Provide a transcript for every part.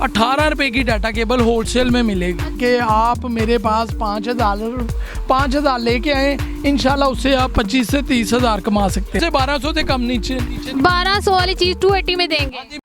18 रुपये की data cable wholesale में मिलेगी कि आप मेरे पास 5,000 लेके आए, इंशाल्लाह उससे आप 25 से 30 हज़ार कमा सकते हैं। 1200 से कम नीचे 1200 वाली चीज़ 280 में देंगे।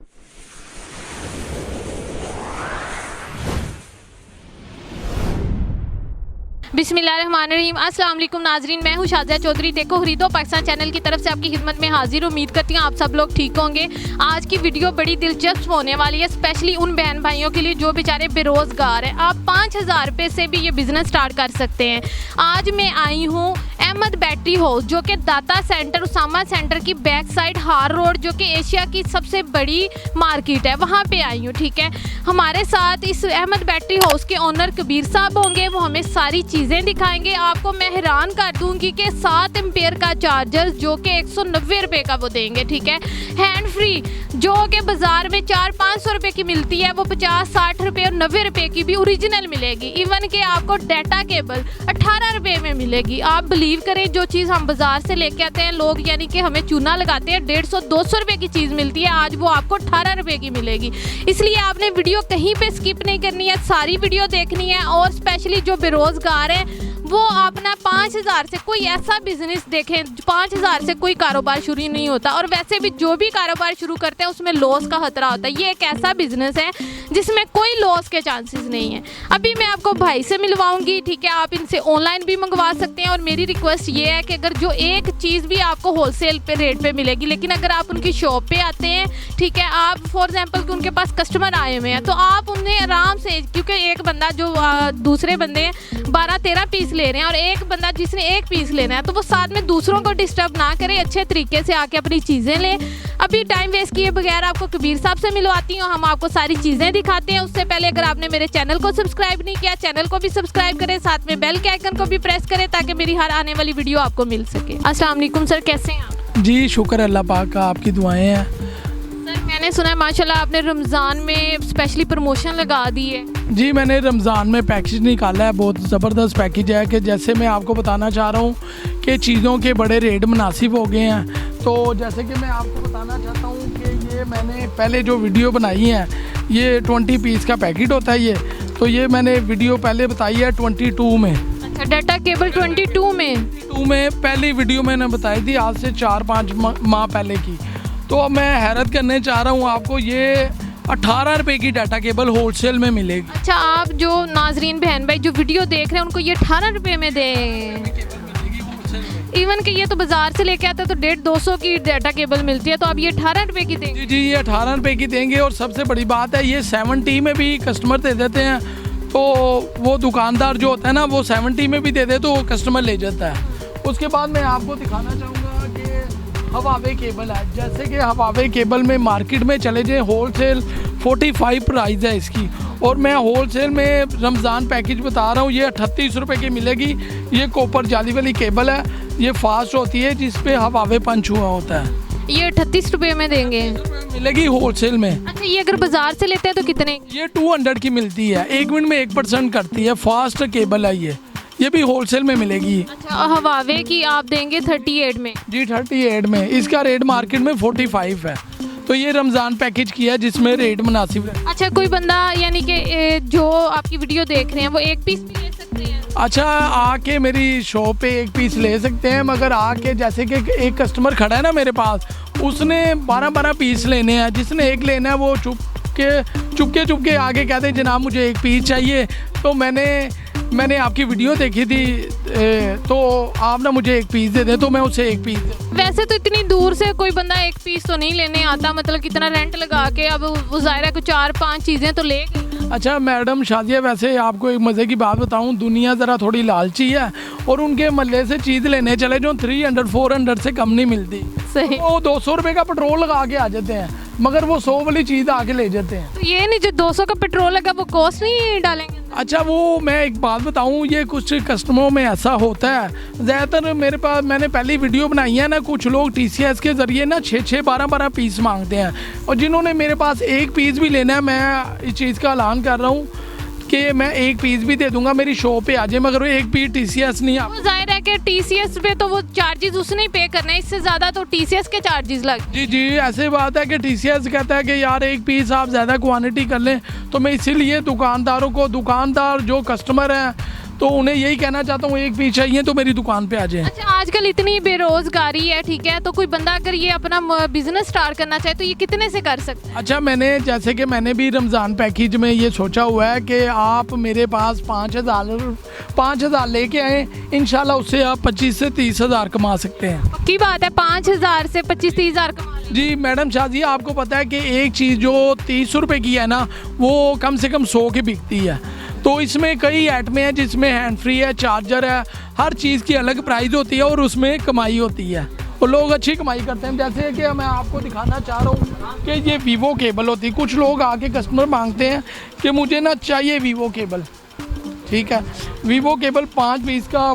बिस्मिल्लाहिर्रहमानिर्रहीम। अस्सलाम वालेकुम नाजरीन, मैं हूँ शाज़िया चौधरी। देखो खरीदो पाकिस्तान चैनल की तरफ से आपकी खिदमत में हाजिर। उम्मीद करती हूँ आप सब लोग ठीक होंगे। आज की वीडियो बड़ी दिलचस्प होने वाली है, स्पेशली उन बहन भाइयों के लिए जो बेचारे बेरोज़गार हैं। आप 5,000 रुपये से भी ये बिज़नेस स्टार्ट कर सकते हैं। आज मैं आई हूँ अहमद बैटरी हाउस, जो कि दाता सेंटर उसामा सेंटर की बैक साइड हार रोड, जो कि एशिया की सबसे बड़ी मार्केट है, वहाँ पे आई हूँ। ठीक है, हमारे साथ इस अहमद बैटरी हाउस के ओनर कबीर साहब होंगे। वो हमें सारी चीज़ें दिखाएंगे। आपको मैं हैरान कर दूँगी कि 7 एम्पेयर का चार्जर जो कि 190 रुपये का वो देंगे। ठीक है, हैंड फ्री जो कि बाज़ार में 400-500 रुपये की मिलती है, वो 50-60 रुपये और 90 रुपये की भी ओरिजिनल मिलेगी। इवन कि आपको डाटा केबल 18 रुपये में मिलेगी। आप बिलीव करें, जो चीज़ हम बाज़ार से लेके आते हैं लोग, यानी कि हमें चूना लगाते हैं, 150-200 रुपये की चीज़ मिलती है, आज वो आपको 18 रुपये की मिलेगी। इसलिए आपने वीडियो कहीं पे स्किप नहीं करनी है, सारी वीडियो देखनी है। और स्पेशली जो बेरोज़गार हैं वो अपना 5,000 से कोई ऐसा बिजनेस देखें। 5,000 से कोई कारोबार शुरू नहीं होता, और वैसे भी जो भी कारोबार शुरू करते हैं उसमें लॉस का खतरा होता है। ये एक ऐसा बिजनेस है जिसमें कोई लॉस के चांसेस नहीं है। अभी मैं आपको भाई से मिलवाऊंगी। ठीक है, आप इनसे ऑनलाइन भी मंगवा सकते हैं। और मेरी रिक्वेस्ट ये है कि अगर जो एक चीज़ भी आपको होलसेल पे रेट पे मिलेगी, लेकिन अगर आप उनकी शॉप पे आते हैं, ठीक है, आप फॉर एग्जांपल कि उनके पास कस्टमर आए हुए हैं, तो आप उन्हें आराम से, क्योंकि एक बंदा जो दूसरे बंदे 12-13 पीस ले रहे हैं और एक बंदा जिसने एक पीस लेना है, तो वो साथ में दूसरों को डिस्टर्ब ना करे, अच्छे तरीके से आके अपनी चीज़ें ले। अभी टाइम वेस्ट किए बगैर आपको कबीर साहब से मिलवाती हूँ, हम आपको सारी चीज़ें दिखाते हैं। उससे पहले अगर आपने मेरे चैनल को सब्सक्राइब नहीं किया, चैनल को भी सब्सक्राइब करें, साथ में बेल के आइकन को भी प्रेस करें ताकि मेरी हर आने वाली वीडियो आपको मिल सके। अस्सलाम वालेकुम सर, कैसे हैं आप? जी शुक्र अल्लाह पाक का, आपकी दुआएं हैं। सर मैंने सुना है माशाल्लाह आपने रमज़ान में स्पेशली प्रमोशन लगा दी है। जी मैंने रमज़ान में पैकेज निकाला है, बहुत ज़बरदस्त पैकेज है। कि जैसे मैं आपको बताना चाह रहा हूँ कि चीज़ों के बड़े रेट मुनासिब हो गए हैं। तो जैसे कि मैं आपको बताना चाहता हूँ कि ये मैंने पहले जो वीडियो बनाई है, ये 20 पीस का पैकेट होता है ये। तो ये मैंने वीडियो पहले बताई है 22 में। अच्छा, डाटा केबल 22 में पहली वीडियो मैंने बताई थी, आज से 4-5 माह पहले की। तो अब मैं हैरत करने चाह रहा हूँ आपको, ये 18 रुपये की डाटा केबल होलसेल में मिलेगी। अच्छा, आप जो नाजरीन बहन भाई जो वीडियो देख रहे हैं उनको ये 18 रुपये में दें। इवन कि ये तो बाजार से लेके आते हैं तो 150-200 की डाटा केबल मिलती है, तो आप ये 18 रुपये की देंगे? जी ये 18 रुपये की देंगे। और सबसे बड़ी बात है, ये 70 में भी कस्टमर दे देते हैं। तो वो दुकानदार जो होता है ना, वो 70 में भी दे दे तो कस्टमर ले जाता है। उसके बाद मैं आपको दिखाना चाहूँगा कि हवावे केबल है। जैसे कि हवावे केबल में मार्केट में चले जाए, होलसेल 45 प्राइस है इसकी, और मैं होलसेल में रमज़ान पैकेज बता रहा हूँ, ये 38 रुपये की मिलेगी। ये कॉपर जाली वाली केबल है, ये फास्ट होती है, जिस पे हवावे पंच हुआ होता है। ये 38 रुपये में देंगे, मिलेगी होलसेल में। अच्छा, ये अगर बाजार से लेते हैं तो कितने? ये 200 की मिलती है, 1 मिनट में 1% करती है, फास्ट केबल है ये भी होलसेल में मिलेगी। अच्छा, हवावे की आप देंगे 38 में? जी 38 में। इसका रेट मार्केट में 45 है। तो ये रमज़ान पैकेज किया है जिसमें रेट मुनासिब है। अच्छा, कोई बंदा यानी कि जो आपकी वीडियो देख रहे हैं वो एक पीस भी ले सकते हैं? अच्छा, आके मेरी शॉप पे एक पीस ले सकते हैं, मगर आके जैसे कि एक कस्टमर खड़ा है ना मेरे पास, उसने 12-12 पीस लेने हैं। जिसने एक लेना है वो चुपके आगे कहते हैं जनाब मुझे एक पीस चाहिए। तो मैंने आपकी वीडियो देखी थी, तो आप ना मुझे एक पीस दे दें, तो मैं उसे एक पीस दे। वैसे तो इतनी दूर से कोई बंदा एक पीस तो नहीं लेने आता, मतलब कितना रेंट लगा के, अब वो ज़ाहिर है कुछ 4-5 चीज़ें तो ले गई। अच्छा मैडम शादिया, वैसे आपको एक मज़े की बात बताऊं, दुनिया ज़रा थोड़ी लालची है, और उनके महल्ले से चीज़ लेने चले जो 300-400 से कम नहीं मिलती। सही, वो 200 रुपये का पेट्रोल लगा के आ जाते हैं, मगर वो 100 वाली चीज़ आके ले जाते हैं। तो ये नहीं जो 200 का पेट्रोल लगा वो कॉस्ट नहीं डालेंगे? अच्छा, वो मैं एक बात बताऊं, ये कुछ कस्टमरों में ऐसा होता है, ज़्यादातर मेरे पास मैंने पहली वीडियो बनाई है ना, कुछ लोग TCS के ज़रिए ना 6-6, 12-12 पीस मांगते हैं। और जिन्होंने मेरे पास एक पीस भी लेना है, मैं इस चीज़ का ऐलान कर रहा हूँ कि मैं एक पीस भी दे दूंगा मेरी शॉप पे आ जाए, मगर वो एक पीस TCS नहीं आ। वो जाहिर है कि TCS पे तो वो चार्जेस उसने ही पे करने हैं, इससे ज़्यादा तो TCS के चार्जेस लग। जी जी, ऐसे बात है कि TCS कहता है कि यार एक पीस आप ज़्यादा क्वांटिटी कर लें, तो मैं इसीलिए दुकानदार जो कस्टमर हैं तो उन्हें यही कहना चाहता हूँ एक पीस चाहिए तो मेरी दुकान पे आ जाए। अच्छा, आजकल इतनी बेरोजगारी है, ठीक है, तो कोई बंदा अगर ये अपना बिजनेस स्टार्ट करना चाहे तो ये कितने से कर सकता है? अच्छा, मैंने भी रमज़ान पैकेज में ये सोचा हुआ है कि आप मेरे पास 5,000 लेके आए, इंशाल्लाह उससे आप 25 से 30 हज़ार कमा सकते हैं। पक्की बात है, 5,000 से 25-30 हज़ार कमा लेंगे। जी मैडम शादी, आपको पता है कि एक चीज़ जो 30 रुपए की है ना, वो कम से कम 100 की बिकती है। तो इसमें कई आइटमें हैं जिसमें हैंड फ्री है, चार्जर है, हर चीज़ की अलग प्राइस होती है और उसमें कमाई होती है और लोग अच्छी कमाई करते हैं। जैसे कि मैं आपको दिखाना चाह रहा हूँ कि ये वीवो केबल होती है। कुछ लोग आके कस्टमर मांगते हैं कि मुझे ना चाहिए वीवो केबल, ठीक है। वीवो केबल 5 पीस का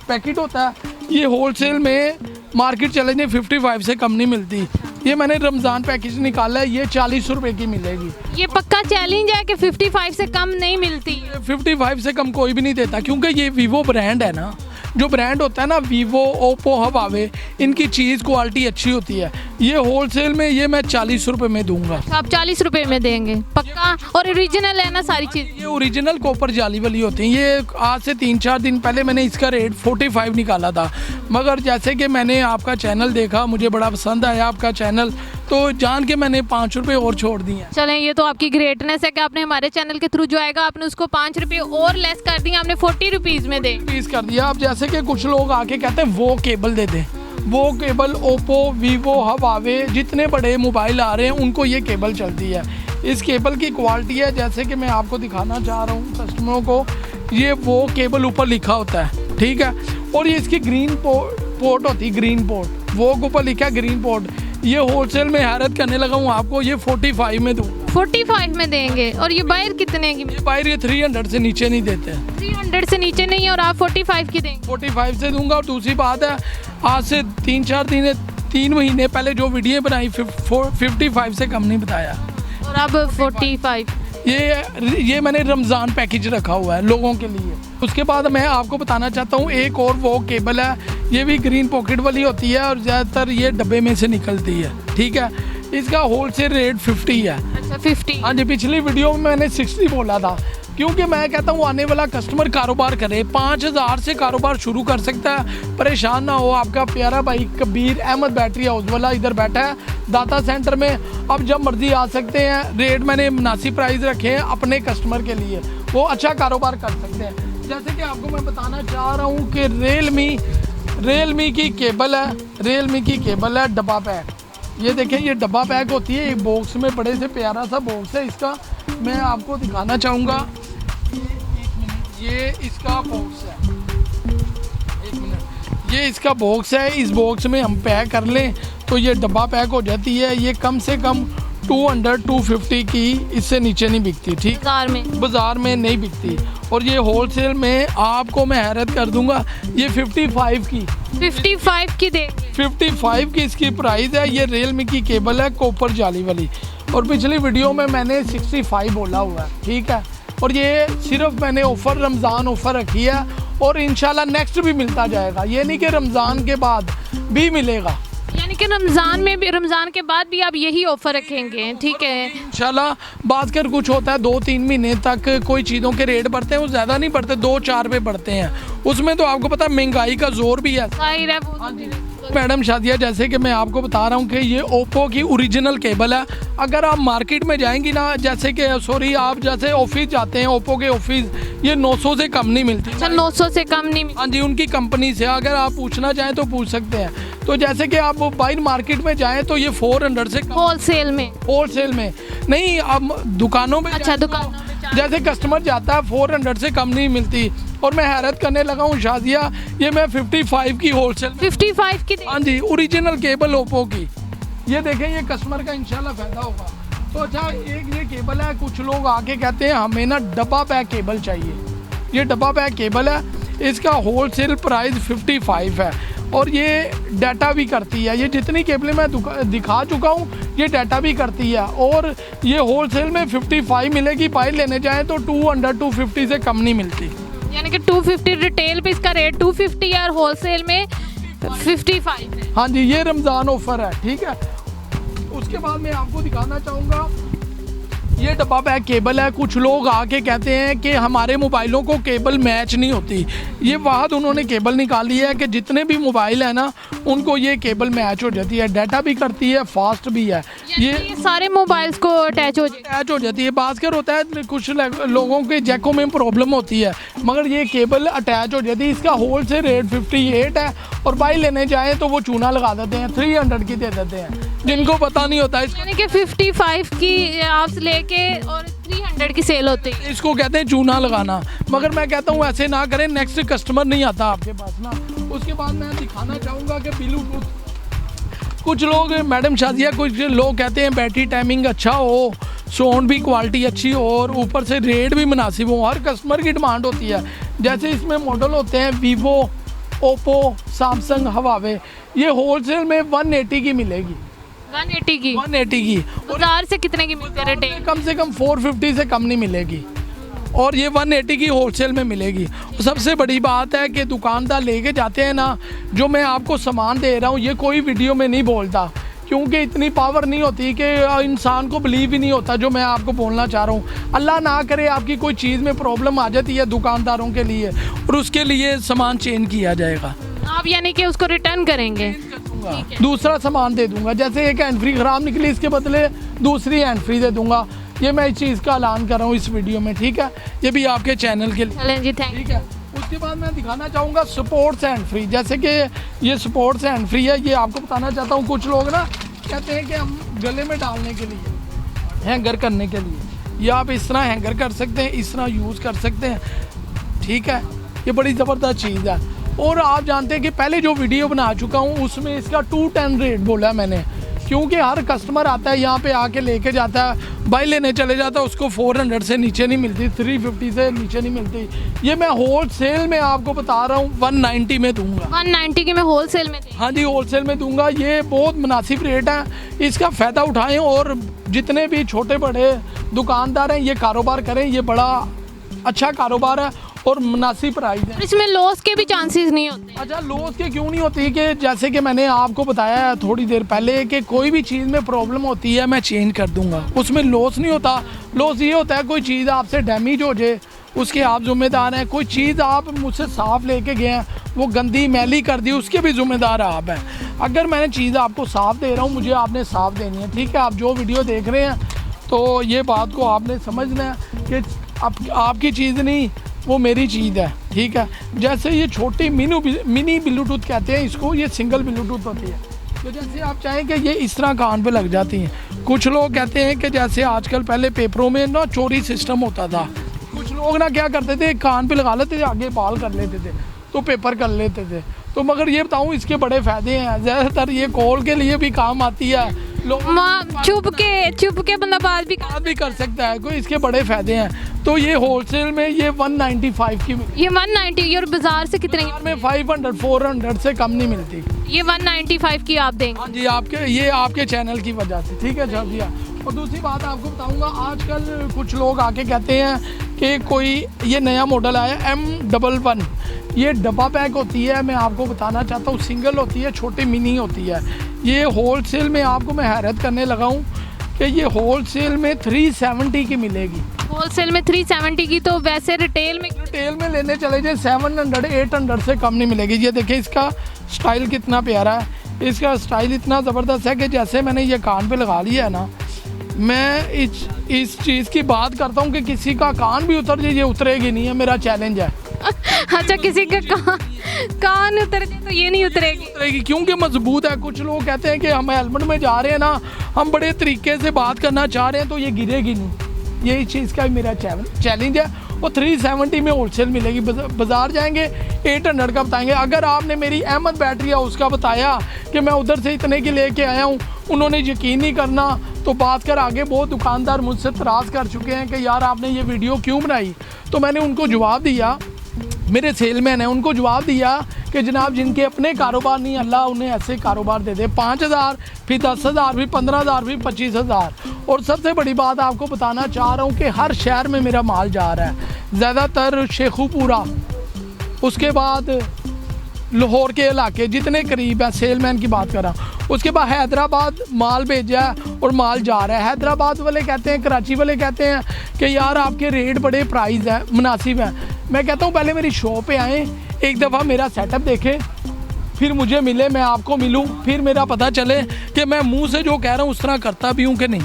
पैकेट होता है, ये होलसेल में मार्केट चैलेंज में 55 से कम नहीं मिलती। ये मैंने रमज़ान पैकेज निकाला है, ये 40 रुपए की मिलेगी। ये पक्का चैलेंज है कि 55 से कम नहीं मिलती। 55 से कम कोई भी नहीं देता, क्योंकि ये वीवो ब्रांड है ना, जो ब्रांड होता है ना वीवो, ओप्पो, हवावे, इनकी चीज़ क्वालिटी अच्छी होती है। ये होलसेल में ये मैं 40 रुपए में दूंगा। आप 40 रुपए में देंगे पक्का? और ओरिजिनल है ना सारी चीज़? ये ओरिजिनल कॉपर जाली वाली होती हैं। ये आज से 3-4 दिन पहले मैंने इसका रेट 45 निकाला था, मगर जैसे कि मैंने आपका चैनल देखा, मुझे बड़ा पसंद आया आपका चैनल, तो जान के मैंने 5 रुपए और छोड़ दिए हैं। चलें, ये तो आपकी ग्रेटनेस है कि आपने हमारे चैनल के थ्रू जो आएगा आपने उसको 5 रुपये और लेस कर दिया, आपने 40 रुपीज़ में दे पीस कर दिया। अब जैसे कि कुछ लोग आके कहते हैं वो केबल दे दें, वो केबल ओप्पो, वीवो, हवावे, जितने बड़े मोबाइल आ रहे हैं उनको ये केबल चलती है। इस केबल की क्वालिटी है, जैसे कि मैं आपको दिखाना चाह रहा हूँ कस्टमरों को, ये वो केबल ऊपर लिखा होता है, ठीक है, और ये इसकी ग्रीन पोर्ट होती है, ग्रीन पोर्ट, वो ऊपर लिखा है ग्रीन पोर्ट। ये होलसेल में हैरत करने लगा हूँ आपको, ये 45 में दूँ। 45 में देंगे? और ये बाहर कितने की? ये बाहर ये 300 से नीचे नहीं देते हैं। 300 से नीचे नहीं, और आप 45 की देंगे? 45 से दूंगा। और दूसरी बात है, आज से 3 महीने पहले जो वीडियो बनाई 55 से कम नहीं बताया, और अब 45। ये मैंने रमज़ान पैकेज रखा हुआ है लोगों के लिए। उसके बाद मैं आपको बताना चाहता हूँ एक और वो केबल है, ये भी ग्रीन पॉकेट वाली होती है और ज़्यादातर ये डब्बे में से निकलती है, ठीक है। इसका होलसेल रेट 50 है। अच्छा, 50? हाँ जी, पिछली वीडियो में मैंने 60 बोला था, क्योंकि मैं कहता हूँ आने वाला कस्टमर कारोबार करे, 5,000 से कारोबार शुरू कर सकता है। परेशान ना हो, आपका प्यारा भाई कबीर अहमद बैटरी हाउस वाला इधर बैठा है दाता सेंटर में। अब जब मर्जी आ सकते हैं, रेट मैंने मुनासिब प्राइस रखे हैं अपने कस्टमर के लिए, वो अच्छा कारोबार कर सकते हैं। जैसे कि आपको मैं बताना चाह रहा हूँ कि रियलमी की केबल है डब्बा पैक। ये देखें, ये डब्बा पैक होती है, एक बॉक्स में बड़े से प्यारा सा बॉक्स है इसका, मैं आपको दिखाना चाहूँगा। ये इसका बॉक्स है, एक मिनट, ये इसका बॉक्स है। इस बॉक्स में हम पैक कर लें तो ये डब्बा पैक हो जाती है। ये कम से कम 200-250 की, इससे नीचे नहीं बिकती, ठीक, बाजार में नहीं बिकती। और ये होलसेल में आपको मैं हैरत कर दूंगा, ये 55 की दे 55 की इसकी प्राइस है। ये रियलमी की केबल है कॉपर जाली वाली, और पिछली वीडियो में मैंने 65 बोला हुआ है, ठीक है। और ये सिर्फ मैंने ऑफ़र, रमज़ान ऑफ़र रखी है, और इंशाल्लाह नेक्स्ट भी मिलता जाएगा। ये नहीं कि रमज़ान के बाद भी मिलेगा, यानी कि रमज़ान के बाद भी आप यही ऑफ़र रखेंगे, ठीक है। इंशाल्लाह बात कर कुछ होता है 2-3 महीने तक कोई चीज़ों के रेट बढ़ते हैं, वो ज़्यादा नहीं बढ़ते, 2-4 रुपये बढ़ते हैं। उसमें तो आपको पता है महंगाई का जोर भी है। जाहिर है वो। हाँ जी मैडम शादिया, जैसे कि मैं आपको बता रहा हूँ कि ये ओप्पो की ओरिजिनल केबल है। अगर आप मार्केट में जाएंगी ना, जैसे कि आप जैसे ऑफिस जाते हैं ओप्पो के ऑफिस, ये 900 से कम नहीं मिलती। अच्छा, 900 से कम नहीं? हाँ जी, उनकी कंपनी से अगर आप पूछना चाहें तो पूछ सकते हैं। तो जैसे कि आप बाहर मार्केट में जाएं तो ये 400 से होलसेल में नहीं, आप दुकानों में। अच्छा, दुकानों में जैसे कस्टमर जाता है 400 से कम नहीं मिलती। और मैं हैरत करने लगा हूँ शादिया, ये मैं 55 की होलसेल, 55 की? हाँ जी, ओरिजिनल केबल ओप्पो की। ये देखें, ये कस्टमर का इंशाल्लाह फायदा होगा। तो अच्छा, एक ये केबल है, कुछ लोग आके कहते हैं हमें ना डब्बा पैक केबल चाहिए। ये डब्बा पैक केबल है, इसका होलसेल प्राइस 55 है। और ये डाटा भी करती है। ये जितनी केबलें मैं दिखा चुका हूँ ये डाटा भी करती है। और ये होलसेल में 55 मिलेगी, बाहर लेने जाएँ तो 250 से कम नहीं मिलती। यानी कि 250 रिटेल पे इसका रेट 250 है और होलसेल में 55 है। हाँ जी, ये रमज़ान ऑफ़र है, ठीक है। उसके बाद मैं आपको दिखाना चाहूँगा ये डब्बा पैक केबल है। कुछ लोग आके कहते हैं कि हमारे मोबाइलों को केबल मैच नहीं होती। ये वाहद उन्होंने केबल निकाली है कि जितने भी मोबाइल है ना उनको ये केबल मैच हो जाती है, डाटा भी करती है, फास्ट भी है। ये सारे मोबाइल्स को अटैच हो जाती है। बास्कर होता है कुछ लोगों के जैकों में प्रॉब्लम होती है, मगर ये केबल अटैच हो जाती है। इसका होल से रेट 58 है और बाई लेने जाएँ तो वो चूना लगा देते हैं, 300 की दे देते हैं, जिनको पता नहीं होता। यानी कि 55 की आप लेके और 300 की सेल होती है। इसको कहते हैं चूना लगाना, मगर मैं कहता हूँ ऐसे ना करें, नेक्स्ट कस्टमर नहीं आता आपके पास ना। उसके बाद मैं दिखाना चाहूँगा कि ब्लूटूथ। कुछ लोग मैडम शादिया, कुछ लोग कहते हैं बैटरी टाइमिंग अच्छा हो, साउंड भी क्वालिटी अच्छी हो और ऊपर से रेट भी मुनासिब हो। हर कस्टमर की डिमांड होती है। जैसे इसमें मॉडल होते हैं वीवो, ओप्पो, सैमसंग, हवावे। ये होलसेल में 180 की मिलेगी। 180 की बाजार से कितने की मिलती है रिटेल? कम से कम 450 से कम नहीं मिलेगी और ये 180 की होलसेल में मिलेगी। और सबसे बड़ी बात है कि दुकानदार लेके जाते हैं ना, जो मैं आपको सामान दे रहा हूँ ये कोई वीडियो में नहीं बोलता, क्योंकि इतनी पावर नहीं होती कि इंसान को बिलीव ही नहीं होता जो मैं आपको बोलना चाह रहा हूँ। अल्लाह ना करे आपकी कोई चीज़ में प्रॉब्लम आ जाती है दुकानदारों के लिए और उसके लिए सामान चेंज किया जाएगा। आप यानी कि उसको रिटर्न करेंगे? दूसरा सामान दे दूंगा। जैसे एक हैंड फ्री ख़राब निकली, इसके बदले दूसरी हैंड फ्री दे दूंगा। ये मैं इस चीज़ का ऐलान कर रहा हूँ इस वीडियो में, ठीक है। ये भी आपके चैनल के लिए, चलें जी, ठीक है। उसके बाद मैं दिखाना चाहूँगा स्पोर्ट्स हैंड फ्री। जैसे कि ये स्पोर्ट्स हैंड फ्री है, ये आपको बताना चाहता हूँ। कुछ लोग ना कहते हैं कि हम गले में डालने के लिए, हैंगर करने के लिए, या आप इस तरह हैंगर कर सकते हैं, इस तरह यूज़ कर सकते हैं, ठीक है। ये बड़ी ज़बरदस्त चीज़ है। और आप जानते हैं कि पहले जो वीडियो बना चुका हूँ उसमें इसका 210 रेट बोला मैंने, क्योंकि हर कस्टमर आता है यहाँ पे आके लेके जाता है, बाई लेने चले जाता है, उसको 400 से नीचे नहीं मिलती, 350 से नीचे नहीं मिलती। ये मैं होल सेल में आपको बता रहा हूँ 190 में दूंगा। 190 की मैं होल सेल में? हाँ जी, होल सेल में दूंगा। ये बहुत मुनासिब रेट है, इसका फ़ायदा उठाएँ और जितने भी छोटे बड़े दुकानदार हैं ये कारोबार करें। ये बड़ा अच्छा कारोबार है और मुनासिब प्राइस है। इसमें लॉस के भी चांसेस नहीं होते? अच्छा, लॉस के क्यों नहीं होती? कि जैसे कि मैंने आपको बताया थोड़ी देर पहले कि कोई भी चीज़ में प्रॉब्लम होती है मैं चेंज कर दूंगा, उसमें लॉस नहीं होता। लॉस ये होता है कोई चीज़ आपसे डैमेज हो जाए, उसके आप जिम्मेदार हैं। कोई चीज़ आप मुझसे साफ़ लेके गए हैं, वो गंदी मैली कर दी, उसके भी जिम्मेदार आप हैं। अगर मैंने चीज़ आपको साफ़ दे रहा हूँ, मुझे आपने साफ़ देनी है, ठीक है। आप जो वीडियो देख रहे हैं तो ये बात को आपने समझना है कि आपकी चीज़ नहीं, वो मेरी चीज़ है, ठीक है। जैसे ये छोटी मिनी ब्लूटूथ कहते हैं इसको, ये सिंगल ब्लूटूथ होती है। तो जैसे आप चाहें कि ये इस तरह कान पे लग जाती हैं। कुछ लोग कहते हैं कि जैसे आजकल पहले पेपरों में ना चोरी सिस्टम होता था, कुछ लोग ना क्या करते थे, कान पे लगा लेते थे, आगे बाल कर लेते थे तो पेपर कर लेते थे। तो मगर ये बताऊँ इसके बड़े फ़ायदे हैं। ज़्यादातर ये कॉल के लिए भी काम आती है, लोग चुप के बंदा बात भी कर सकता है, कोई इसके बड़े फ़ायदे हैं। तो ये होलसेल में ये 195 की मिलती है। ये 190 और बाजार से कितने में 500 400 से कम नहीं मिलती। ये 195 की आप देंगे? हाँ जी, आपके चैनल की वजह से, ठीक है शादिया। और दूसरी बात आपको बताऊंगा, आजकल कुछ लोग आके कहते हैं कि कोई ये नया मॉडल आया M11, ये डब्बा पैक होती है। मैं आपको बताना चाहता हूँ सिंगल होती है, छोटी मिनी होती है। ये होलसेल में आपको मैं हैरत करने लगा हूँ कि ये होलसेल में 370 की मिलेगी। होलसेल में 370 की, तो वैसे रिटेल में लेने चले जाए 700 800 से कम नहीं मिलेगी। ये देखिए इसका स्टाइल कितना प्यारा है, इसका स्टाइल इतना ज़बरदस्त है कि जैसे मैंने ये कान पे लगा लिया है ना, मैं इस चीज़ की बात करता हूँ कि किसी का कान भी उतर जाए, ये उतरेगी नहीं है, मेरा चैलेंज है। अच्छा, किसी का कान उतर जाए तो ये नहीं उतरेगी क्योंकि मजबूत है। कुछ लोग कहते हैं कि हम हेलमेट में जा रहे हैं ना, हम बड़े तरीके से बात करना चाह रहे हैं तो ये गिरेगी नहीं। यही चीज़ का मेरा चैलेंज है। वो 370 में होलसेल मिलेगी। बाज़ार जाएंगे 800 का बताएंगे। अगर आपने मेरी अहमद बैटरी हाउस का बताया कि मैं उधर से इतने की लेके आया हूँ, उन्होंने यकीन नहीं करना तो बात कर आगे बहुत दुकानदार मुझसे तराज़ कर चुके हैं कि यार आपने ये वीडियो क्यों बनाई। तो मैंने उनको जवाब दिया, मेरे सेलमैन हैं, उनको जवाब दिया कि जनाब जिनके अपने कारोबार नहीं, अल्लाह उन्हें ऐसे कारोबार दे दे। 5,000 फिर 10,000 फिर 15,000 फिर 25,000। और सबसे बड़ी बात आपको बताना चाह रहा हूँ कि हर शहर में मेरा माल जा रहा है, ज़्यादातर शेखुपुरा, उसके बाद लाहौर के इलाके जितने करीब है, सेलमैन की बात कर रहा हूँ। उसके बाद हैदराबाद माल भेजा है और माल जा रहा है। हैदराबाद वाले कहते हैं, कराची वाले कहते हैं कि यार आपके रेट बड़े प्राइस हैं, मुनासिब हैं। मैं कहता हूँ पहले मेरी शॉप पे आएँ, एक दफ़ा मेरा सेटअप देखें, फिर मुझे मिले, मैं आपको मिलूँ, फिर मेरा पता चले कि मैं मुंह से जो कह रहा हूँ उस तरह करता भी हूँ कि नहीं।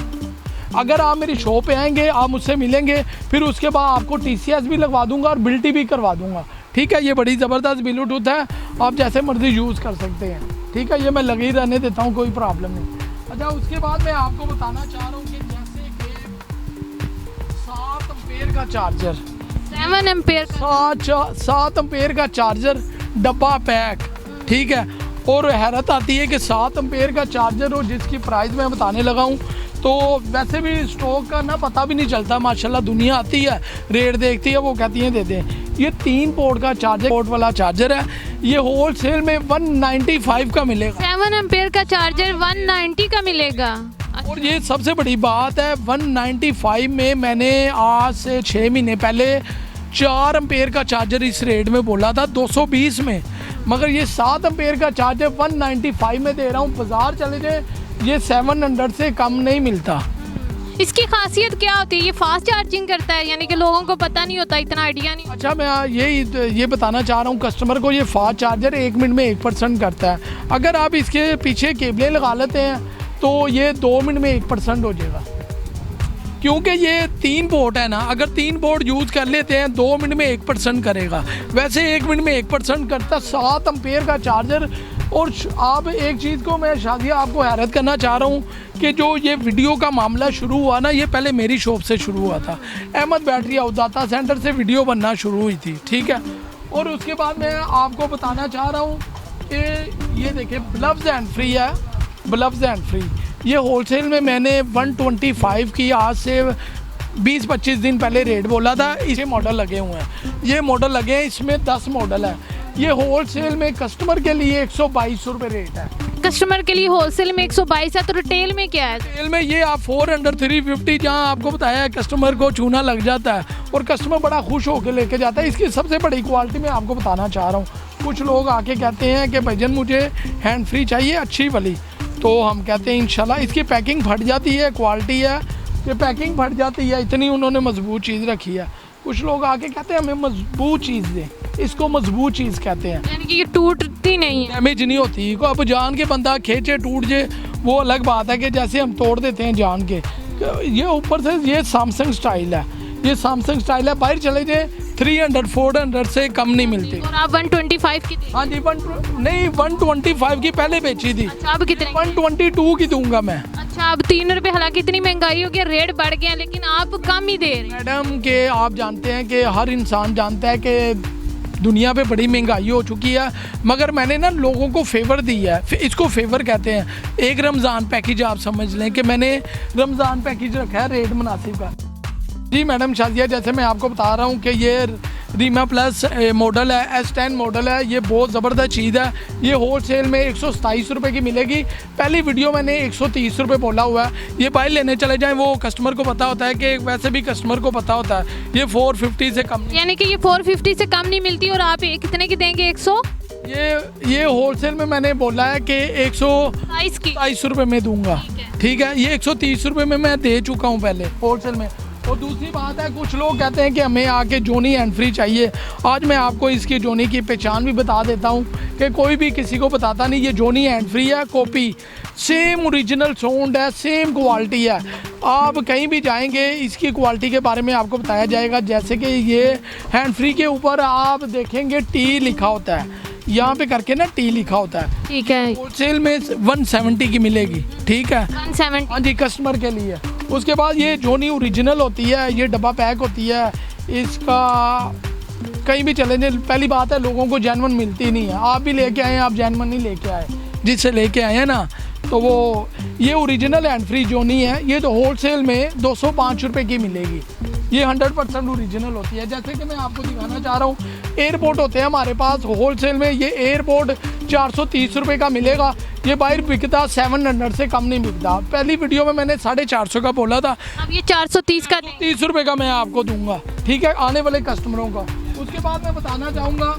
अगर आप मेरी शॉप पे आएंगे, आप मुझसे मिलेंगे, फिर उसके बाद आपको TCS भी लगवा दूंगा और बिल्टी भी करवा दूंगा। ठीक है, ये बड़ी ज़बरदस्त ब्लूटूथ है, आप जैसे मर्जी यूज़ कर सकते हैं। ठीक है, ये मैं लगे ही रहने देता हूँ, कोई प्रॉब्लम नहीं। अच्छा, उसके बाद मैं आपको बताना चाह रहा हूँ कि जैसे कि 7 एम्पेयर का चार्जर, 7 एम्पेयर 7 एम्पेयर का चार्जर डब्बा पैक। ठीक है, और हैरत आती है कि 7 एम्पेयर का चार्जर और जिसकी प्राइस मैं बताने लगा हूँ, तो वैसे भी स्टॉक का ना पता भी नहीं चलता। माशाल्लाह दुनिया आती है, रेट देखती है, वो कहती हैं दे दें। ये 3 पोर्ट का चार्जर, पोर्ट वाला चार्जर है, ये होल सेल में 195 का मिलेगा। 7 एम्पेयर का चार्जर 190 का मिलेगा। और ये सबसे बड़ी बात है, 195 में मैंने आज से 6 महीने पहले 4 एम्पेयर का चार्जर इस रेट में बोला था 220 में, मगर ये 7 एम्पेयर का चार्जर 195 में दे रहा हूँ। बाजार चले जाए, ये 700 से कम नहीं मिलता। इसकी खासियत क्या होती है? ये फास्ट चार्जिंग करता है, यानी कि लोगों को पता नहीं होता, इतना आइडिया नहीं। अच्छा, मैं ये बताना चाह रहा हूँ कस्टमर को, ये फास्ट चार्जर 1 मिनट में 1% करता है। अगर आप इसके पीछे केबलें लगा लेते हैं तो ये 2 मिनट में 1% हो जाएगा, क्योंकि ये 3 पोर्ट है ना। अगर 3 पोर्ट यूज़ कर लेते हैं 2 मिनट में 1% करेगा, वैसे 1 मिनट में 1% करता। 7 एम्पेयर का चार्जर। और आप एक चीज़ को मैं शादिया आपको हैरत करना चाह रहा हूँ कि जो ये वीडियो का मामला शुरू हुआ ना, ये पहले मेरी शॉप से शुरू हुआ था। अहमद बैटरी हाउस दाता सेंटर से वीडियो बनना शुरू हुई थी। ठीक है, और उसके बाद मैं आपको बताना चाह रहा हूँ कि ये देखिए ग्लव्स एंड फ्री है, ग्लव्स एंड फ्री। ये होलसेल में मैंने 125 की आज से 20-25 दिन पहले रेट बोला था। इसे मॉडल लगे हुए हैं, ये मॉडल लगे हैं, इसमें 10 मॉडल है। ये होलसेल में कस्टमर के लिए 122 रुपये रेट है। कस्टमर के लिए होलसेल में 122 है, तो रिटेल में क्या है? रिटेल में ये आप 400 350, जहाँ आपको बताया है कस्टमर को चूना लग जाता है और कस्टमर बड़ा खुश होकर लेके जाता है। इसकी सबसे बड़ी क्वालिटी मैं आपको बताना चाह रहा हूँ। कुछ लोग आके कहते हैं कि भाईजान मुझे हैंड फ्री चाहिए अच्छी वाली, तो हम कहते हैं इंशाल्लाह। इसकी पैकिंग फट जाती है, क्वालिटी है कि पैकिंग फट जाती है, इतनी उन्होंने मजबूत चीज़ रखी है। कुछ लोग आके कहते हैं हमें मजबूत चीज़ दें, इसको मजबूत चीज़ कहते हैं, यानी कि ये टूटती नहीं है, डैमेज नहीं होती। को अब जान के बंदा खींचे टूट जाए वो अलग बात है कि जैसे हम तोड़ देते हैं जान के। ये ऊपर से ये सैमसंग स्टाइल है, ये सैमसंग स्टाइल है। बाहर चले जाए 300 400 से कम नहीं मिलती। और आप 125 की? हाँ जी, 125 की पहले बेची थी। अच्छा, अब कितने? 122 की दूंगा मैं। अच्छा, अब 3 रुपये, हालांकि इतनी महंगाई हो गई, रेट बढ़ गया, लेकिन आप कम ही दे रहे हैं। मैडम के आप जानते हैं कि हर इंसान जानता है कि दुनिया पे बड़ी महंगाई हो चुकी है, मगर मैंने ना लोगों को फेवर दिया है। इसको फेवर कहते हैं। एक रमज़ान पैकेज आप समझ लें कि मैंने रमज़ान पैकेज रखा है रेट मुनासिब का। जी मैडम शादिया, जैसे मैं आपको बता रहा हूँ कि ये रीमा प्लस मॉडल है, S10 मॉडल है, ये बहुत ज़बरदस्त चीज़ है। ये होलसेल में 127 रुपये की मिलेगी। पहली वीडियो मैंने 130 रुपये बोला हुआ है। ये बाहर लेने चले जाएं, वो कस्टमर को पता होता है कि वैसे भी कस्टमर को पता होता है ये 450 से कम, यानी कि ये 450 से कम नहीं मिलती। और आप कितने की देंगे? 100? ये होलसेल में मैंने बोला है कि 127 रुपये में दूंगा। ठीक है, ये 130 रुपये में मैं दे चुका हूँ पहले होलसेल में। और दूसरी बात है, कुछ लोग कहते हैं कि हमें आके जोनी हैंड फ्री चाहिए। आज मैं आपको इसकी जोनी की पहचान भी बता देता हूँ कि कोई भी किसी को बताता नहीं। ये जोनी हैंड फ्री है, कॉपी सेम ओरिजिनल साउंड है, सेम क्वालिटी है। आप कहीं भी जाएंगे इसकी क्वालिटी के बारे में आपको बताया जाएगा। जैसे कि ये हैंड फ्री के ऊपर आप देखेंगे टी लिखा होता है, यहाँ पे करके ना टी लिखा होता है। ठीक है, होलसेल में 170 की मिलेगी। ठीक है, 170। हाँ जी, कस्टमर के लिए। उसके बाद ये जोनी ओरिजिनल होती है, ये डब्बा पैक होती है। इसका कहीं भी चले जाए, पहली बात है लोगों को जेन्युइन मिलती नहीं है। आप भी लेके आए, आप जेन्युइन नहीं लेके आए, जिससे लेके आए हैं ना, तो वो ये ओरिजिनल हैंड फ्री जोनी है। ये तो होलसेल में 205 रुपये की मिलेगी। ये 100% ओरिजिनल होती है। जैसे कि मैं आपको दिखाना चाह रहा हूँ, एयरपोर्ट होते हैं हमारे पास होलसेल में। ये एयरपोर्ट 430 रुपये का मिलेगा, ये बाहर बिकता 700 से कम नहीं बिकता। पहली वीडियो में मैंने 450 का बोला था, अब ये 430 का देंगे। 30 रुपये का मैं आपको दूंगा, ठीक है, आने वाले कस्टमरों का। उसके बाद मैं बताना चाहूँगा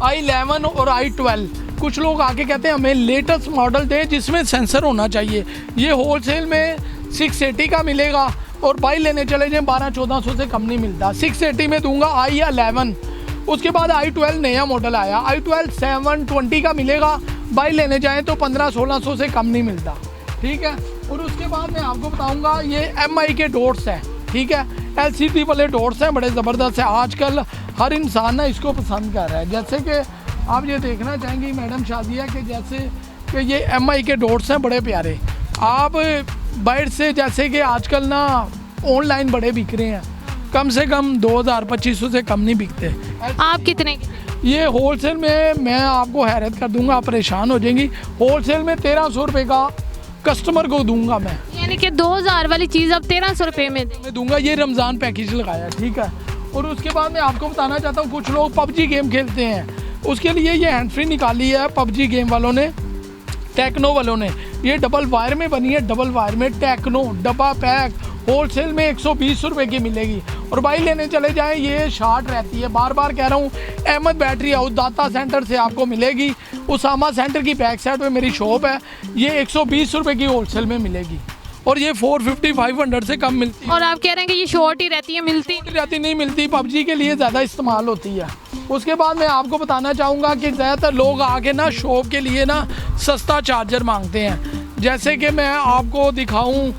i11 और i12। कुछ लोग आके कहते हैं हमें लेटेस्ट मॉडल दें जिसमें सेंसर होना चाहिए। ये होलसेल में 680 का मिलेगा और बाई लेने चले जाएँ 1200-1400 से कम नहीं मिलता। 680 में दूंगा i11। उसके बाद i12 नया मॉडल आया, i12 720 का मिलेगा, बाई लेने जाएँ तो 1500-1600 से कम नहीं मिलता, ठीक है। और उसके बाद मैं आपको बताऊँगा ये MI के डॉट्स हैं, ठीक है, LCD वाले डॉट्स हैं, बड़े ज़बरदस्त है। आजकल हर इंसान ना इसको पसंद कर रहा है। जैसे कि आप ये देखना चाहेंगी मैडम शादिया कि जैसे कि ये MI के डॉट्स हैं, बड़े प्यारे। आप बाहर से जैसे कि आजकल ना ऑनलाइन बड़े बिक रहे हैं, कम से कम 2000-2500 से कम नहीं बिकते। आप कितने की? ये होलसेल में मैं आपको हैरत कर दूंगा, आप परेशान हो जाएंगी। होलसेल में 1300 रुपये का कस्टमर को दूंगा मैं, यानी कि 2000 वाली चीज़ अब 1300 रुपये में मैं दूंगा। ये रमज़ान पैकेज लगाया, ठीक है। और उसके बाद मैं आपको बताना चाहता हूँ, कुछ लोग PUBG गेम खेलते हैं, उसके लिए ये हैंड फ्री निकाली है PUBG गेम वालों ने, टेक्नो वालों ने। ये डबल वायर में बनी है, डबल वायर में टेक्नो डब्बा पैक होलसेल में 120 रुपये की मिलेगी। और भाई लेने चले जाएं, ये शार्ट रहती है, बार बार कह रहा हूँ। अहमद बैटरी हाउस दाता सेंटर से आपको मिलेगी, उसामा सेंटर की बैक साइड पे मेरी शॉप है। ये 120 रुपये की होलसेल में मिलेगी और ये 450-500 से कम मिलती है। और आप कह रहे हैं कि ये शॉर्ट ही रहती है, मिलती रहती नहीं मिलती, PUBG के लिए ज़्यादा इस्तेमाल होती है। उसके बाद मैं आपको बताना चाहूँगा कि ज़्यादातर लोग आके ना शॉप के लिए ना सस्ता चार्जर मांगते हैं। जैसे कि मैं आपको दिखाऊँ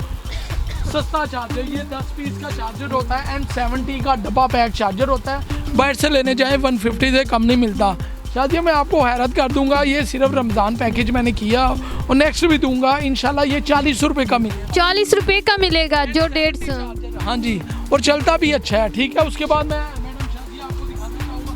सस्ता चार्जर, ये 10 पीस का चार्जर होता है, N70 का डब्बा पैक चार्जर होता है। बाहर से लेने जाएँ 150 से कम नहीं मिलता। शायद मैं आपको हैरत कर दूंगा, ये सिर्फ रमज़ान पैकेज मैंने किया और नेक्स्ट भी दूंगा इंशाल्लाह। ये 40 रुपये का मिलेगा, 40 रुपये का मिलेगा, जो 150। हाँ जी, और चलता भी अच्छा है, ठीक है। उसके बाद मैं मैडम शादिया आपको दिखाना चाहूँगा,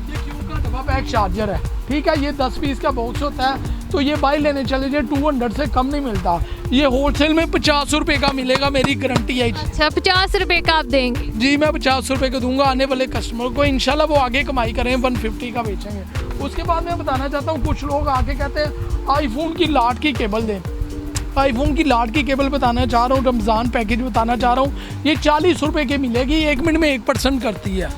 ये क्यू का डब्बा पैक चार्जर है, ठीक है। ये 10 पीस का बॉक्स होता है, तो ये बाई लेने चले जाए 200 से कम नहीं मिलता। ये होलसेल में 50 रुपये का मिलेगा, मेरी गारंटी है। अच्छा, 50 रुपये का आप देंगे? जी, मैं 50 रुपये का दूंगा आने वाले कस्टमर को, इंशाल्लाह वो आगे कमाई करें, 150 का बेचेंगे। उसके बाद मैं बताना चाहता हूँ, कुछ लोग आके कहते हैं आईफोन की लाट की केबल दें। आईफोन की लाट की केबल बताना चाह रहा हूँ, रमज़ान पैकेज बताना चाह रहा हूँ। ये 40 रुपये की मिलेगी, 1 मिनट में 1% करती है।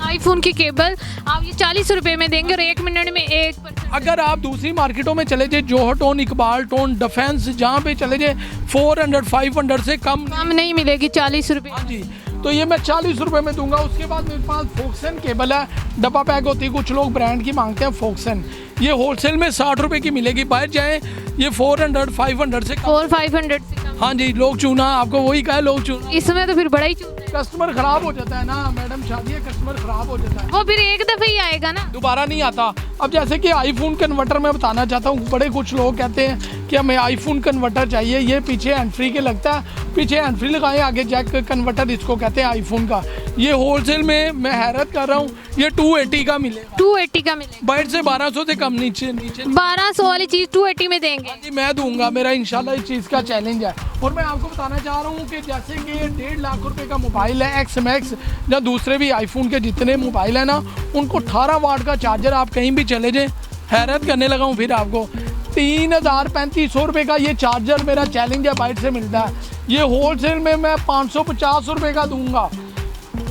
आईफोन की केबल आप ये 40 रुपये में देंगे और 1 मिनट में 1%। अगर आप दूसरी मार्केटों में चले जाए, जोहर टोन, इकबाल टोन, डिफेंस, जहाँ पे चले जाए 400-500 से कम नहीं मिलेगी 40 रुपये। हाँ जी, तो ये मैं 40 रुपये में दूंगा। उसके बाद मेरे पास फोक्सन केबल है, डब्बा पैक होती है, कुछ लोग ब्रांड की मांगते हैं फोक्सन। ये होलसेल में 60 रुपये की मिलेगी, बाहर जाएँ ये 400-500 से 400-500 से कम। हाँ जी, लोग चूना, आपको वही कहा, लोग चूना। इसमें तो फिर बड़ा ही चूना है। कस्टमर ख़राब हो जाता है ना मैडम शादी, कस्टमर ख़राब हो जाता है, वो फिर एक दफ़े ही आएगा ना, दोबारा नहीं आता। अब जैसे कि आईफोन कन्वर्टर मैं बताना चाहता हूँ, बड़े कुछ लोग कहते हैं कि हमें आईफोन कन्वर्टर चाहिए। ये पीछे हैंड फ्री के लगता है, पीछे हैंड फ्री लगाएं, आगे जैक कन्वर्टर, इसको कहते हैं आईफोन का। ये होलसेल में मैं हैरत कर रहा हूँ, ये 280 का मिलेगा, 280 का मिलेगा। बाहर से 1200 से कम नीचे 1200 वाली चीज़ 280 में देंगे? जी, मैं दूंगा, मेरा इंशाल्लाह इस चीज़ का चैलेंज है। और मैं आपको बताना चाह रहा हूँ कि जैसे कि 1.5 लाख रुपए का मोबाइल है, एक्स मैक्स या दूसरे भी आईफोन के जितने मोबाइल है ना, उनको 18 वाट का चार्जर, आप कहीं भी चले जाएँ, हैरत करने लगा हूँ फिर आपको। 3000-3500 रुपये का ये चार्जर मेरा चैलेंज है, बाइट से मिलता है। ये होलसेल में मैं 550 रुपये का दूंगा।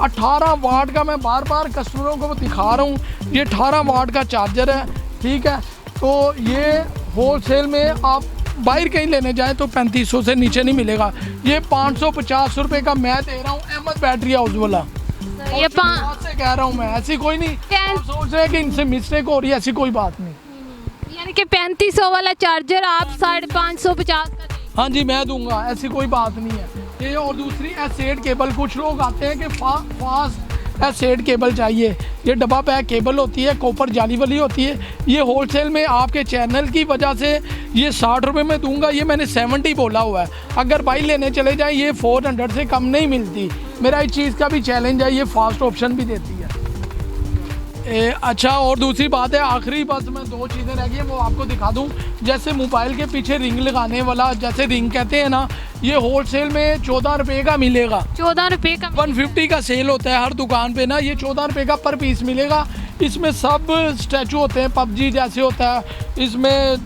18 वाट का, मैं बार बार कस्टमरों को दिखा रहा हूँ, ये 18 वाट का चार्जर है, ठीक है। तो ये होलसेल में आप बाहर कहीं लेने जाएं तो 3500 से नीचे नहीं मिलेगा। ये 550 रुपये का मैं दे रहा हूँ, अहमद बैटरी हाउस वाला। ये से कह रहा हूँ मैं, ऐसी कोई नहीं आप सोच रहे हैं कि इनसे मिस्टेक हो रही है, ऐसी कोई बात नहीं। यानी कि 3500 वाला चार्जर आप 550 का देंगे? हाँ जी, मैं दूंगा, ऐसी कोई बात नहीं है ये। और दूसरी S8 केबल, कुछ लोग आते हैं कि फास्ट S8 केबल चाहिए। ये डब्बा पैक केबल होती है, कॉपर जाली वाली होती है। ये होलसेल में आपके चैनल की वजह से ये 60 रुपये में दूंगा, ये मैंने 70 बोला हुआ है। अगर भाई लेने चले जाएं, ये 400 से कम नहीं मिलती। मेरा इस चीज़ का भी चैलेंज है, ये फास्ट ऑप्शन भी देती है। अच्छा, और दूसरी बात है, आखिरी बस मैं 2 चीज़ें रह गई हैं, वो आपको दिखा दूं। जैसे मोबाइल के पीछे रिंग लगाने वाला, जैसे रिंग कहते हैं ना, ये होलसेल में 14 रुपये का मिलेगा। 14 रुपये का 150 का सेल होता है हर दुकान पे ना, ये 14 रुपये का पर पीस मिलेगा। इसमें सब स्टैचू होते हैं, पबजी जैसे होता है, इसमें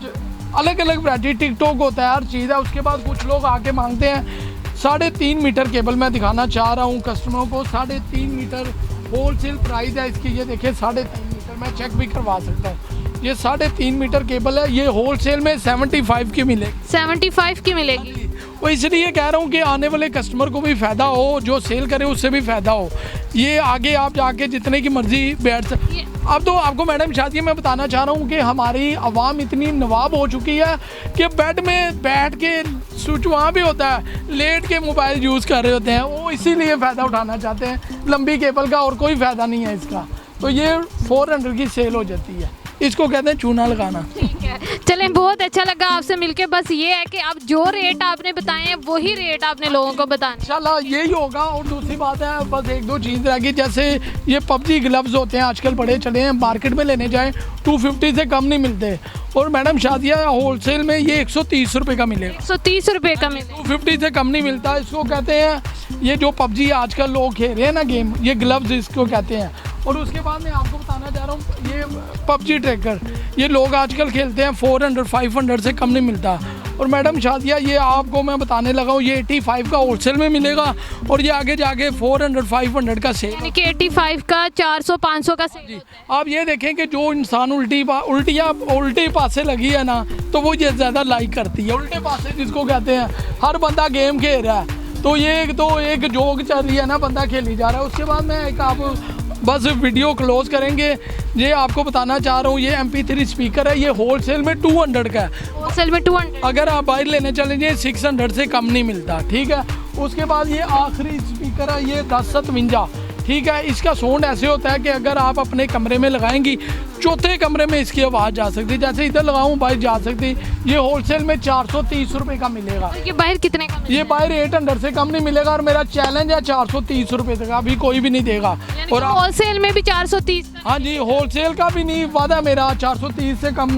अलग अलग वैरायटी, टिकटॉक होता है, हर चीज़ है। उसके बाद कुछ लोग आके मांगते हैं 3.5 मीटर केबल, मैं दिखाना चाह रहा हूँ कस्टमरों को। 3.5 मीटर होलसेल प्राइस है इसकी। ये देखिए 3.5 मीटर, मैं चेक भी करवा सकता हूँ। ये 3.5 मीटर केबल है, ये होलसेल में 75 की मिलेगी। 75 की मिलेगी। वो इसलिए कह रहा हूँ कि आने वाले कस्टमर को भी फ़ायदा हो, जो सेल करे उससे भी फ़ायदा हो। ये आगे आप जाके जितने की मर्ज़ी बैठ सकते। अब तो आपको मैडम शादी मैं बताना चाह रहा हूँ कि हमारी आवाम इतनी नवाब हो चुकी है कि बेड में बैठ के, स्विच वहाँ भी होता है, लेट के मोबाइल यूज़ कर रहे होते हैं। वो इसीलिए फ़ायदा उठाना चाहते हैं लंबी केबल का, और कोई फ़ायदा नहीं है इसका। तो ये 400 की सेल हो जाती है, इसको कहते हैं चूना लगाना। ठीक है, चलें, बहुत अच्छा लगा आपसे मिलके। बस ये है कि आप जो रेट आपने बताए हैं वही रेट आपने लोगों को बताना इंशाल्लाह यही होगा। और दूसरी बात है, बस 1-2 चीज़ रहेगी, जैसे ये पबजी ग्लव्स होते हैं आजकल बड़े चले हैं, मार्केट में लेने जाएं 250 से कम नहीं मिलते। और मैडम शादिया होलसेल में ये 130 रुपये का मिलेगा। 130 रुपये का मिलेगा, 250 से कम नहीं मिलता। इसको कहते हैं, ये जो पबजी आजकल लोग खेल रहे हैं ना गेम, ये ग्लव्स इसको कहते हैं। और उसके बाद मैं आपको बताना चाह रहा हूँ, ये पबजी ट्रैकर ये लोग आजकल खेलते हैं 400-500 से कम नहीं मिलता। और मैडम शादिया ये आपको मैं बताने लगा हूँ, ये 85 का होलसेल में मिलेगा, और ये आगे जाके 400-500 का सेल। यानी कि 85 का 400-500 का सेल होता है। आप ये देखें कि जो इंसान उल्टी पासे लगी है ना, तो वो ये ज़्यादा लाइक करती है। उल्टे पासे जिसको कहते हैं, हर बंदा गेम खेल रहा है, तो ये एक जोक चल रही है ना, बंदा खेली जा रहा है। उसके बाद मैं एक आप बस वीडियो क्लोज करेंगे। ये आपको बताना चाह रहा हूँ, ये MP3 स्पीकर है, ये होलसेल में 200 का है। होलसेल में 200, अगर आप बाहर लेने चले जाए 600 से कम नहीं मिलता। ठीक है, उसके बाद ये आखिरी स्पीकर है, ये 1057। ठीक है, इसका साउंड ऐसे होता है कि अगर आप अपने कमरे में लगाएंगी, चौथे कमरे में इसकी आवाज़ जा सकती है। जैसे इधर लगाऊं बाहर जा सकती। ये होलसेल में 430 रुपये का मिलेगा। ये बाहर कितने का? ये बाहर 800 से कम नहीं मिलेगा। और मेरा चैलेंज है 430 रुपये तक, अभी कोई भी नहीं देगा। और होलसेल में भी 430? हाँ जी, होलसेल का भी नहीं, वादा मेरा 430 से कम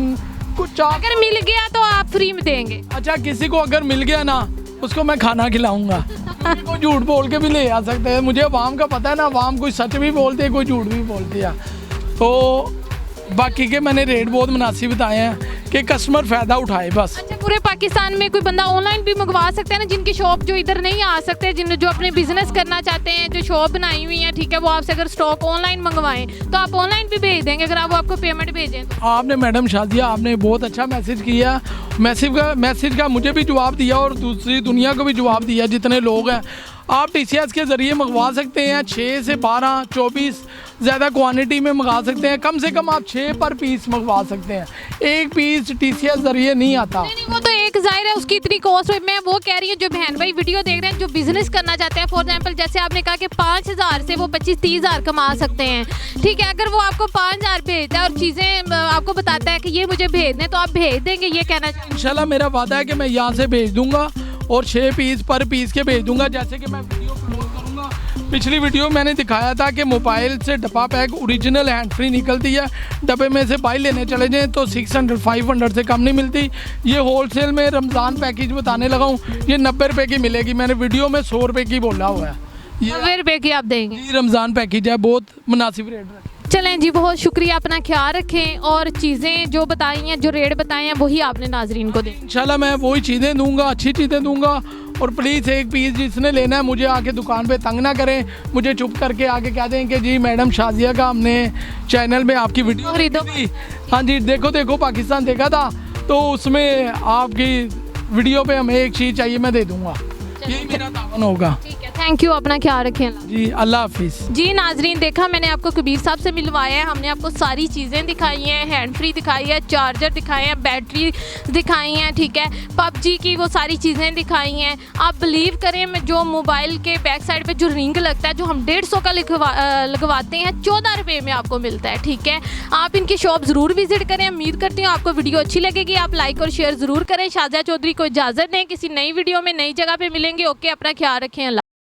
कुछ। अगर मिल गया तो आप फ्री में देंगे? अच्छा, किसी को अगर मिल गया ना, उसको मैं खाना खिलाऊंगा। कोई झूठ बोल के भी ले आ सकते हैं, मुझे आवाम का पता है ना, आवाम कोई सच भी बोलती है, कोई झूठ भी बोलती है। तो बाकी के मैंने रेट बहुत मुनासिब बताए हैं कि कस्टमर फ़ायदा उठाए बस। अच्छा, पूरे पाकिस्तान में कोई बंदा ऑनलाइन भी मंगवा सकते हैं ना, जिनकी शॉप जो इधर नहीं आ सकते, जो अपने बिजनेस करना चाहते हैं, जो शॉप बनाई हुई है, ठीक है, वो आपसे अगर स्टॉक ऑनलाइन मंगवाएं तो आप ऑनलाइन भी भेज देंगे अगर आप आपको पेमेंट भेजें तो? आपने मैडम शादिया, आपने बहुत अच्छा मैसेज किया। मैसेज का मुझे भी जवाब दिया और दूसरी दुनिया को भी जवाब दिया जितने लोग हैं। आप TCS के ज़रिए मंगवा सकते हैं, 6 से 12, 24 ज़्यादा क्वांटिटी में मंगा सकते हैं। कम से कम आप 6 पर पीस मंगवा सकते हैं, एक पीस TCS ज़रिए नहीं आता। नहीं, वो तो एक जाहिर है उसकी इतनी कॉस्ट है। मैं वो कह रही हूँ जो बहन भाई वीडियो देख रहे हैं, जो बिजनेस करना चाहते हैं, फॉर एग्जांपल जैसे आपने कहा कि 5000 से वो 25-30 हज़ार कमा सकते हैं। ठीक है, अगर वो आपको 5000 भेजता है और चीज़ें आपको बताता है कि ये मुझे भेज दें, तो आप भेज देंगे? ये कहना चाहिए। इंशाल्लाह मेरा वादा है कि मैं यहाँ से भेज दूँगा और 6 पीस पर पीस के भेज दूँगा। जैसे कि मैं वीडियो क्लोज करूँगा, पिछली वीडियो मैंने दिखाया था कि मोबाइल से डब्बा पैक ओरिजिनल हैंड फ्री निकलती है। डब्बे में से बाई लेने चले जाएँ तो 600-500 से कम नहीं मिलती। ये होलसेल में रमज़ान पैकेज बताने लगा हूँ, ये 90 रुपये की मिलेगी। मैंने वीडियो में 100 रुपये की बोला हुआ है। ये 90 रुपये की आप देंगे? ये रमज़ान पैकेज है, बहुत मुनासिब रेट है। चलें जी, बहुत शुक्रिया, अपना ख्याल रखें और चीज़ें जो बताई हैं, जो रेट बताए हैं, वही आपने नाजरीन को दें। इंशाल्लाह मैं वही चीज़ें दूंगा, अच्छी चीज़ें दूंगा। और प्लीज़ एक पीस जिसने लेना है, मुझे आके दुकान पे तंग ना करें, मुझे चुप करके आके कह दें कि जी मैडम शादिया का हमने चैनल में आपकी वीडियो खरीदो। हाँ जी, देखो पाकिस्तान देखा था, तो उसमें आपकी वीडियो पे हमें एक चीज़ चाहिए, मैं दे दूँगा। यही मेरा तावन होगा। ठीक है, थैंक यू, अपना ख्याल रखें जी, अल्लाह हाफिज़। जी नाजरीन, देखा मैंने आपको कबीर साहब से मिलवाया है, हमने आपको सारी चीज़ें दिखाई हैं, हैंड फ्री दिखाई है, चार्जर दिखाए हैं, बैटरी दिखाई हैं, ठीक है, पबजी की वो सारी चीज़ें दिखाई हैं। आप बिलीव करें, जो मोबाइल के बैक साइड पे जो रिंग लगता है, जो हम 150 का लगवाते हैं, 14 रुपये में आपको मिलता है। ठीक है, आप इनकी शॉप ज़रूर विजिट करें। उम्मीद करती हूँ आपको वीडियो अच्छी लगेगी, आप लाइक और शेयर ज़रूर करें। शादिया चौधरी को इजाज़त दें, किसी नई वीडियो में नई जगह पर मिलेंगे। ओके, अपना ख्याल रखें।